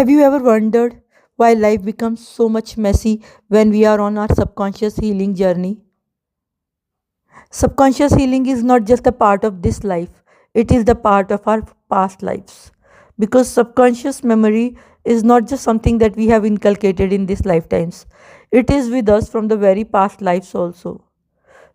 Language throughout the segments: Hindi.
Have you ever wondered why life becomes so much messy when we are on our subconscious healing journey? Subconscious healing is not just a part of this life, it is the part of our past lives. Because subconscious memory is not just something that we have inculcated in these lifetimes, it is with us from the very past lives also.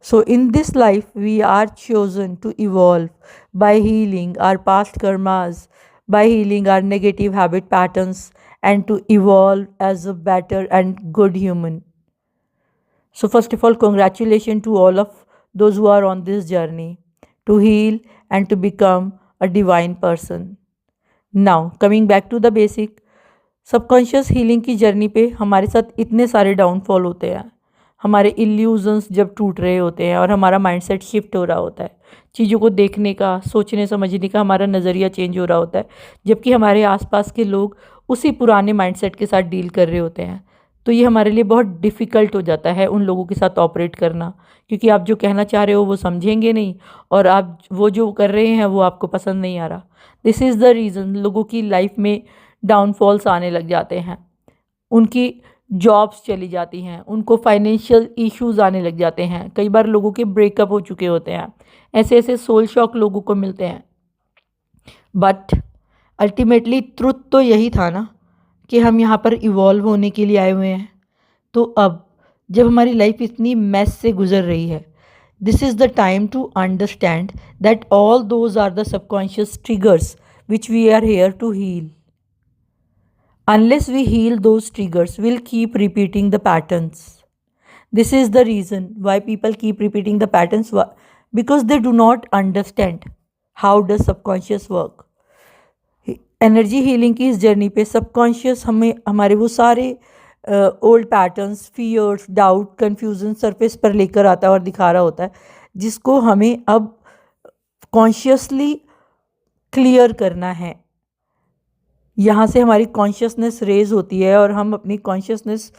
So, in this life, we are chosen to evolve by healing our past karmas, by healing our negative habit patterns, and to evolve as a better and good human. So, first of all, congratulations to all of those who are on this journey to heal and to become a divine person. Now, coming back to the basic, subconscious healing की जर्नी पे हमारे साथ इतने सारे डाउनफॉल होते हैं। हमारे इल्यूजन्स जब टूट रहे होते हैं और हमारा माइंडसेट शिफ्ट हो रहा होता है, चीज़ों को देखने का, सोचने समझने का हमारा नज़रिया चेंज हो रहा होता है, जबकि हमारे आसपास के लोग उसी पुराने माइंडसेट के साथ डील कर रहे होते हैं। तो ये हमारे लिए बहुत डिफ़िकल्ट हो जाता है उन लोगों के साथ ऑपरेट करना, क्योंकि आप जो कहना चाह रहे हो वो समझेंगे नहीं, और आप वो जो कर रहे हैं वो आपको पसंद नहीं आ रहा। दिस इज़ द रीज़न लोगों की लाइफ में डाउनफॉल्स आने लग जाते हैं, उनकी जॉब्स चली जाती हैं, उनको फाइनेंशियल इश्यूज आने लग जाते हैं, कई बार लोगों के ब्रेकअप हो चुके होते हैं, ऐसे ऐसे सोल शॉक लोगों को मिलते हैं। बट अल्टीमेटली ट्रुथ तो यही था ना कि हम यहाँ पर इवॉल्व होने के लिए आए हुए हैं। तो अब जब हमारी लाइफ इतनी मैस से गुजर रही है, this is the time to understand that all those are the subconscious triggers which we are here to heal. Unless we heal those triggers, we'll keep repeating the patterns. This is the reason why people keep repeating the patterns, because they do not understand how does subconscious work. Energy healing की इस जर्नी पे सबकॉन्शियस हमें हमारे वो सारे old patterns, fears, doubt, confusion surface पर लेकर आता है और दिखा रहा होता है, जिसको हमें अब कॉन्शियसली क्लियर करना है। यहाँ से हमारी कॉन्शियसनेस रेज होती है और हम अपनी कॉन्शियसनेस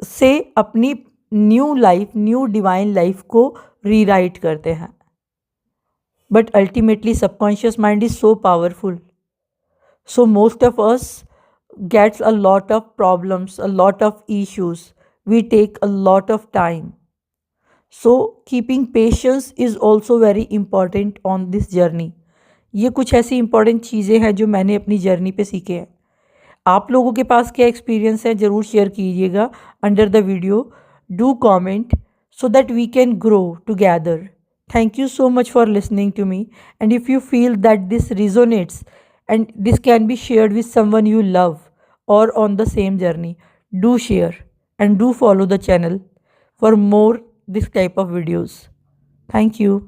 से अपनी new life, new divine life को रीराइट करते हैं। But ultimately subconscious mind is so powerful, so most of us gets a lot of problems, a lot of issues. We take a lot of time. So keeping patience is also very important on this journey. ये कुछ ऐसी इंपॉर्टेंट चीज़ें हैं जो मैंने अपनी जर्नी पे सीखे हैं। आप लोगों के पास क्या एक्सपीरियंस है ज़रूर शेयर कीजिएगा under the video. Do comment so that we can grow together. Thank you so much for listening to me, and if you feel that this resonates and this can be shared with someone you love or on the same journey, do share and do follow the channel for more this type of videos. Thank you.